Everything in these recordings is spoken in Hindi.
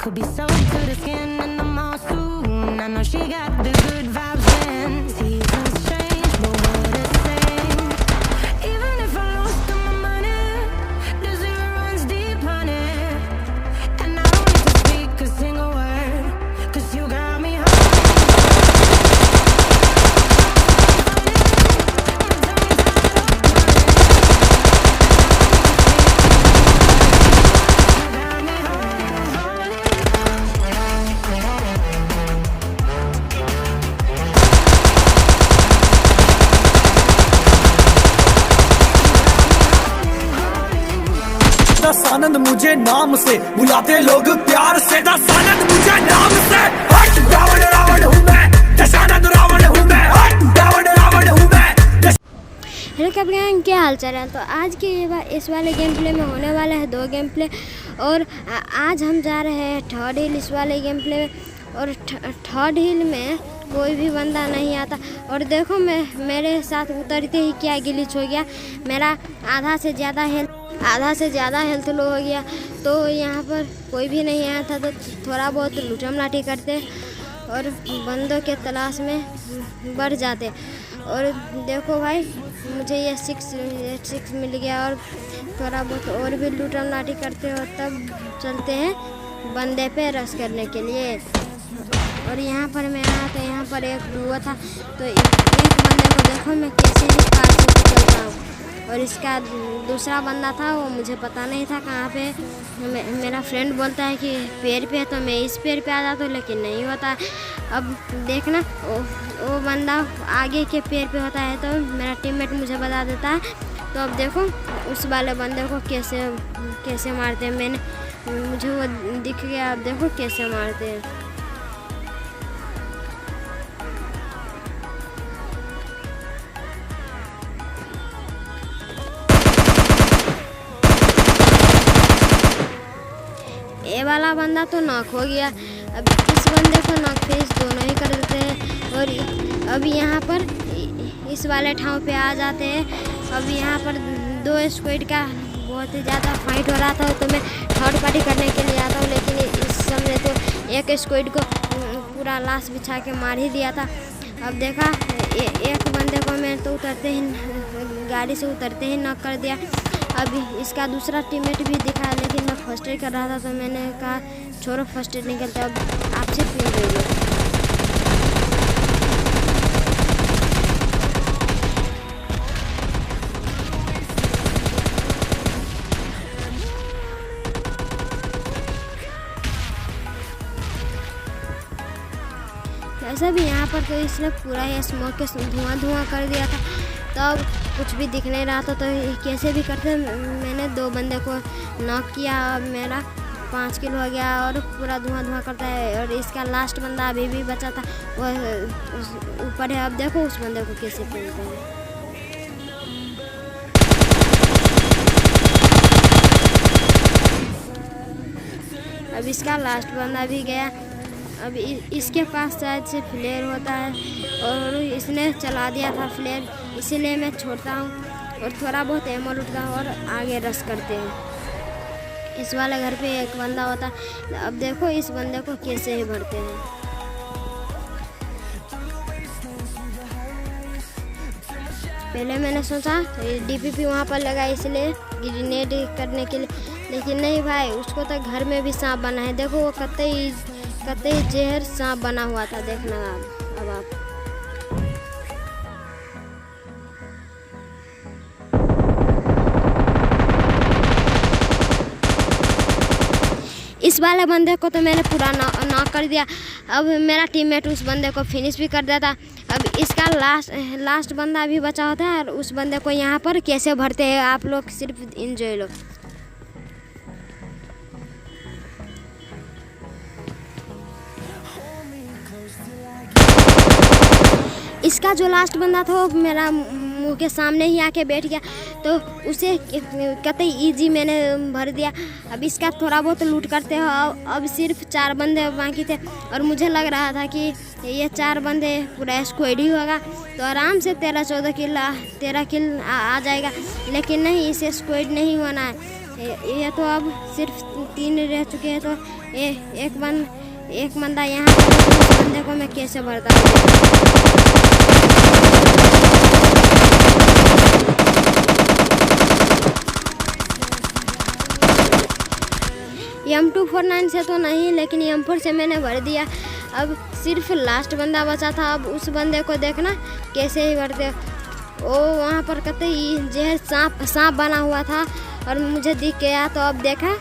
could be soaked to the skin in the mall soon. I know she got the good vibes when seasons change, but we're the same. Even if I lost all my money, the zero runs deep, honey. And I don't need to speak a single word, 'cause you got me high. आनंद मुझे नाम से बुलाते लोग प्यार से, आनंद मुझे नाम से। हट रावण रावण हूँ मैं, दशानंद रावण हूँ मैं, हट रावण रावण हूँ मैं। हेलो कैप्टन, क्या हाल चाल है। तो आज के इस वाले गेम प्ले में होने वाला है 2 गेम प्ले, और आज हम जा रहे हैं थर्ड हिल इस वाले गेम प्ले में। और थर्ड हिल में कोई भी बंदा नहीं आता। और देखो मेरे साथ उतरते ही क्या गिलिच हो गया, मेरा आधा से ज़्यादा हेल्थ लो हो गया। तो यहाँ पर कोई भी नहीं आया था, तो थोड़ा बहुत लूटम लाठी करते और बंदों के तलाश में बढ़ जाते। और देखो भाई, मुझे ये 6 मिल गया, और थोड़ा बहुत और भी लूटम लाठी करते हो, तब चलते हैं बंदे पे रश करने के लिए। और यहाँ पर मैं आया तो यहाँ पर एक हुआ था, तो एक बंदे को देखो मैं कैसे ही कार से चलता हूँ। और इसका दूसरा बंदा था, वो मुझे पता नहीं था कहाँ पे। मेरा फ्रेंड बोलता है कि पेड़ पे है, तो मैं इस पेड़ पे आ जाता हूँ, लेकिन नहीं होता। अब देखना, वो बंदा आगे के पेड़ पे होता है, तो मेरा टीममेट मुझे बता देता है। तो अब देखो उस वाले बंदे को कैसे मारते हैं। मुझे वो दिख गया, अब देखो कैसे मारते हैं। ये वाला बंदा तो नॉक हो गया। अब इस बंदे को नॉक फेस दोनों ही कर देते हैं। और अब यहाँ पर इस वाले ठाव पे आ जाते हैं। अब यहाँ पर 2 स्क्वाड का बहुत ही ज़्यादा फाइट हो रहा था, तो मैं थर्ड पार्टी करने के लिए आता हूँ, लेकिन इस समय तो एक स्क्वाड को पूरा लाश बिछा के मार ही दिया था। अब देखा एक बंदे को मैं तो गाड़ी से उतरते ही नॉक कर दिया। अभी इसका दूसरा टीममेट भी दिखा, लेकिन मैं फर्स्ट एड कर रहा था, तो मैंने कहा छोड़ो फर्स्ट एड निकलते, अब आपसे फिर ले लो। वैसे भी यहाँ पर तो इसने पूरा ही स्मोक के धुआं कर दिया था, तब कुछ भी दिख नहीं रहा था। तो कैसे भी करते मैंने 2 बंदे को नॉक किया। अब मेरा 5 किल हो गया, और पूरा धुआं करता है। और इसका लास्ट बंदा अभी भी बचा था, वो ऊपर है। अब देखो उस बंदे को कैसे पेलते हैं। अब इसका लास्ट बंदा भी गया। अब इसके पास शायद से फ्लेयर होता है, और इसने चला दिया था फ्लेयर, इसीलिए मैं छोड़ता हूँ और थोड़ा बहुत एमो लूटता हूँ और आगे रश करते हैं। इस वाले घर पे एक बंदा होता है। अब देखो इस बंदे को कैसे ही भरते हैं। पहले मैंने सोचा डीपीपी वहाँ पर लगा इसलिए ग्रेनेड करने के लिए, लेकिन नहीं भाई, उसको तो घर में भी सांप बना है। देखो वो कतई जहर सांप बना हुआ था, देखना अब आप। इस वाले बंदे को तो मैंने पूरा नॉक कर दिया। अब मेरा टीममेट उस बंदे को फिनिश भी कर देता। अब इसका लास्ट बंदा भी बचा होता है, और उस बंदे को यहाँ पर कैसे भरते हैं आप लोग सिर्फ एंजॉय लो। इसका जो लास्ट बंदा था वो मेरा मुंह के सामने ही आके बैठ गया, तो उसे कतई इजी मैंने भर दिया। अब इसका थोड़ा बहुत लूट करते हो। अब सिर्फ 4 बंदे बाकी थे, और मुझे लग रहा था कि ये 4 बंदे पूरा स्क्वाड ही होगा, तो आराम से 13 किल आ जाएगा। लेकिन नहीं, इसे स्क्वाड नहीं होना है। ये तो अब सिर्फ 3 रह चुके हैं। तो एक बंदा यहाँ पर है, तो उस बंदे को मैं कैसे भरता हूँ। M249 से तो नहीं, लेकिन M4 से मैंने भर दिया। अब सिर्फ लास्ट बंदा बचा था। अब उस बंदे को देखना कैसे ही भरते। ओ वहाँ पर कतई जहर सांप बना हुआ था और मुझे दिख गया, तो अब देखा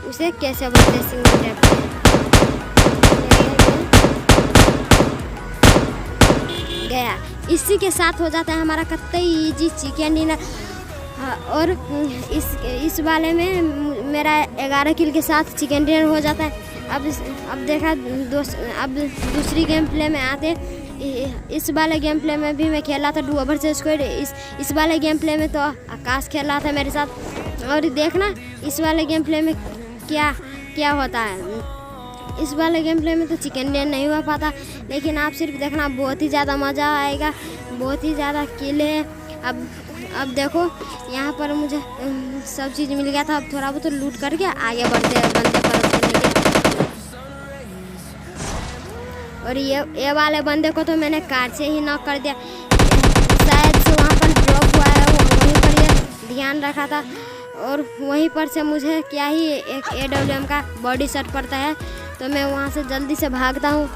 उसे कैसे भरते सिंगल टैप पे। गया। इसी के साथ हो जाता है हमारा कतई इजी चिकन डिनर। और इस वाले में मेरा 11 किल के साथ चिकन डिनर हो जाता है। अब देखा अब दूसरी गेम प्ले में आते। इस वाले गेम प्ले में भी मैं खेला था डुओ वर्सेस स्क्वाड। इस वाले गेम प्ले में तो आकाश खेल रहा था मेरे साथ। और देखना इस वाले गेम प्ले में क्या होता है। इस वाले गेम प्ले में तो चिकन डिनर नहीं हो पाता, लेकिन आप सिर्फ देखना, बहुत ही ज़्यादा मज़ा आएगा, बहुत ही ज़्यादा किल है। अब देखो यहाँ पर मुझे सब चीज़ मिल गया था। अब थोड़ा बहुत लूट करके आगे बढ़ते हैं बंदे पर करने के। और ये वाले बंदे को तो मैंने कार से ही नॉक कर दिया। शायद से वहाँ पर ड्रॉप हुआ है, वहीं पर ये ध्यान रखा था। और वहीं पर से मुझे क्या ही एक AWM का बॉडी शॉट पड़ता है, तो मैं वहाँ से जल्दी से भागता हूँ।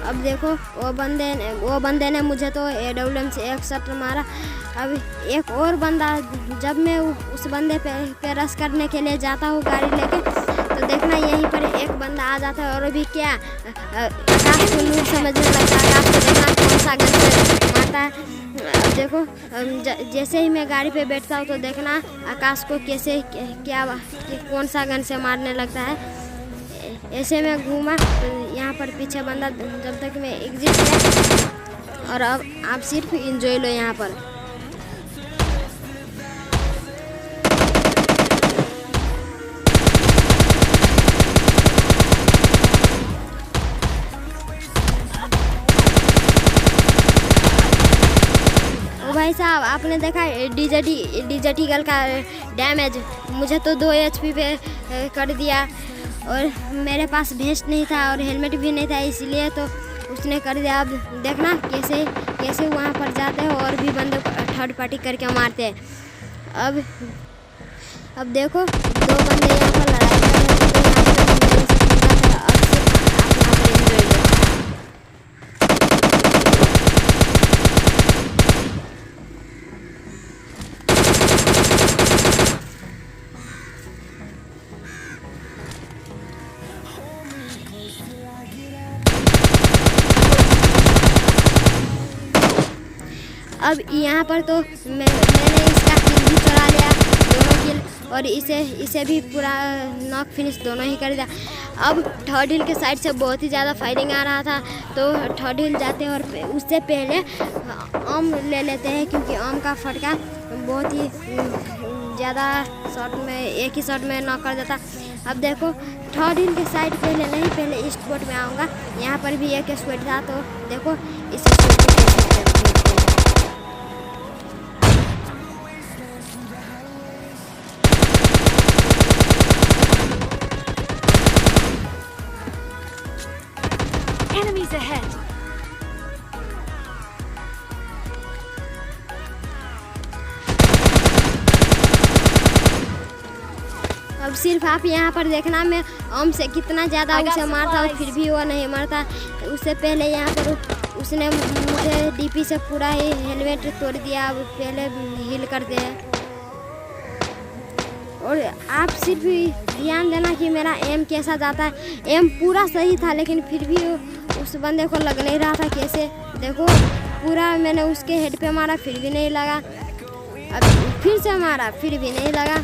अब देखो वो बंदे ने मुझे तो AWM से एक शॉट मारा। अब एक और बंदा, जब मैं उस बंदे पे रश करने के लिए जाता हूँ गाड़ी लेके, तो देखना यहीं पर एक बंदा आ जाता है। और अभी क्या आकाश को नूर समझने लगता है। आकाश को देखना कौन सा गन से मारता है। अब देखो जैसे ही मैं गाड़ी पे बैठता हूँ, तो देखना आकाश को कैसे कौन सा गन से मारने लगता है। ऐसे में घूमा, तो यहाँ पर पीछे बंदा, जब तक मैं एग्जिट किया। और अब आप सिर्फ इंजॉय लो यहाँ पर। भाई साहब आपने देखा DJT ईगल का डैमेज, मुझे तो 2 HP पे कर दिया। और मेरे पास वेस्ट नहीं था और हेलमेट भी नहीं था, इसलिए तो उसने कर दिया। अब देखना कैसे वहाँ पर जाते हैं और भी बंदे थर्ड पार्टी करके मारते हैं। अब देखो 2 बंदे यहाँ पर लड़ाई कर रहे हैं, अब यहाँ पर तो मैंने इसका किल भी चुरा लिया, दोनों किल, और इसे भी पूरा नॉक फिनिश दोनों ही कर दिया। अब थर्ड हिल के साइड से बहुत ही ज़्यादा फायरिंग आ रहा था, तो थर्ड हिल जाते हैं और उससे पहले आम ले लेते हैं, क्योंकि आम का फटका बहुत ही ज़्यादा शॉट में, एक ही शॉट में नॉक कर देता। अब देखो थर्ड हिल के साइड पहले ईस्ट पोर्ट में आऊँगा। यहाँ पर भी एक स्क्वाड था, तो देखो इस स्क्वाड को कैसे Enemies ahead. अब सिर्फ आप यहाँ पर देखना, मैं ओम से कितना ज़्यादा उसे मारता हूँ, फिर भी वो नहीं मरता। उससे पहले यहाँ पर उसने मुझे DP से पूरा ही हेलमेट तोड़ दिया। अब पहले हील करते हैं। और आप सिर्फ ध्यान देना कि मेरा एम कैसा जाता है। एम पूरा सही था, लेकिन फिर भी उस बंदे को लग नहीं रहा था कैसे। देखो पूरा मैंने उसके हेड पे मारा, फिर भी नहीं लगा। अब फिर से मारा, फिर भी नहीं लगा।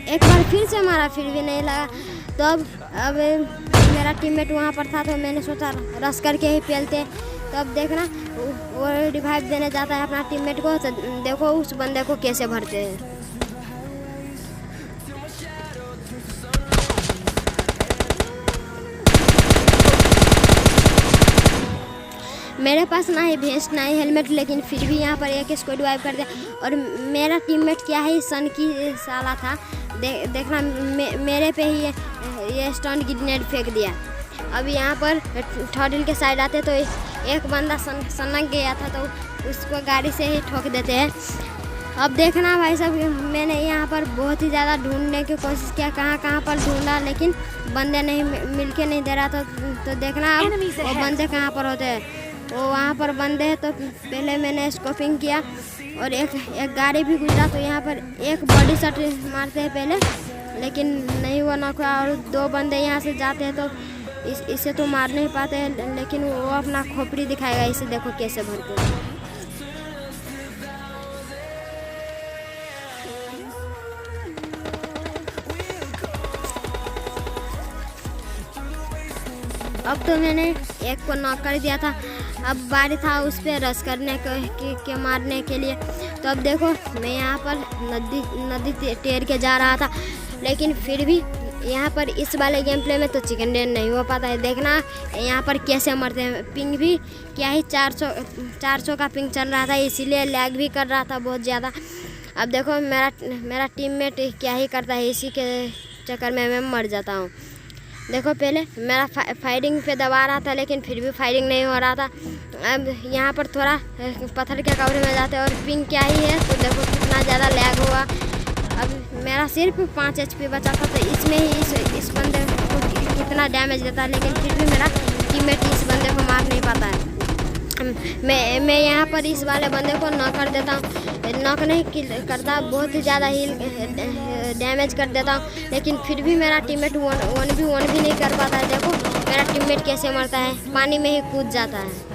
एक बार फिर से मारा, फिर भी नहीं लगा। तो अब मेरा टीममेट वहाँ पर था, तो मैंने सोचा रश करके ही पेलते। तो अब देखना वो रिवाइव देने जाता है अपना टीममेट को, तो देखो उस बंदे को कैसे भरते हैं। मेरे पास ना ही वेस्ट ना ही हेलमेट, लेकिन फिर भी यहाँ पर एक स्क्वाड वाइप कर दिया। और मेरा टीममेट क्या है, सन की साला था, देखना मेरे पे ही ये स्टोन ग्रेनेड फेंक दिया। अब यहाँ पर थर्ड हिल के साइड आते तो एक बंदा सनक गया था तो उसको गाड़ी से ही ठोक देते हैं। अब देखना भाई साहब, मैंने यहाँ पर बहुत ही ज़्यादा ढूंढने की कोशिश किया, कहाँ पर ढूंढा, लेकिन बंदे नहीं मिल के नहीं दे रहा था। तो देखना अब वो बंदे कहाँ पर होते हैं। वो वहाँ पर बंदे हैं। तो पहले मैंने स्कोपिंग किया और एक गाड़ी भी गुजरा तो यहाँ पर एक बॉडी शॉट मारते हैं पहले, लेकिन नहीं हुआ नॉक। और 2 बंदे यहाँ से जाते हैं तो इसे तो मार नहीं पाते हैं, लेकिन वो अपना खोपड़ी दिखाएगा। इसे देखो कैसे भरते हैं। अब तो मैंने एक को नॉक कर दिया था, अब बारी था उस पर रश करने के मारने के लिए। तो अब देखो मैं यहाँ पर नदी तैर के जा रहा था, लेकिन फिर भी यहाँ पर इस वाले गेम प्ले में तो चिकन डिनर नहीं हो पाता है। देखना यहाँ पर कैसे मरते हैं। पिंग भी क्या ही 400 का पिंग चल रहा था, इसीलिए लैग भी कर रहा था बहुत ज़्यादा। अब देखो मेरा टीममेट क्या ही करता है, इसी के चक्कर में मैं मर जाता हूँ। देखो पहले मेरा फायरिंग पे दबा रहा था, लेकिन फिर भी फायरिंग नहीं हो रहा था। अब यहाँ पर थोड़ा पत्थर के कवरे में जाते हैं और पिंग क्या ही है, तो देखो कितना ज़्यादा लैग हुआ। अब मेरा सिर्फ 5 HP बचा था, तो इसमें ही इस बंदे को कितना डैमेज देता है, लेकिन फिर भी मेरा टीममेट इस बंदे को मार नहीं पाता है। मैं यहाँ पर इस वाले बंदे को नॉक कर देता हूँ, नॉक नहीं करता, बहुत ही ज़्यादा हील डैमेज कर देता हूँ, लेकिन फिर भी मेरा टीममेट वन भी नहीं कर पाता है। देखो मेरा टीममेट कैसे मरता है, पानी में ही कूद जाता है।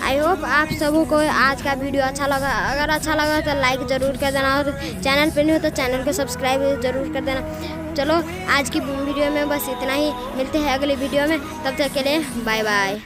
आई होप आप सबों को आज का वीडियो अच्छा लगा। अगर अच्छा लगा तो लाइक ज़रूर कर देना, और चैनल पर नहीं हो तो चैनल को सब्सक्राइब ज़रूर कर देना। चलो आज की वीडियो में बस इतना ही, मिलते हैं अगली वीडियो में, तब तक के लिए बाय बाय।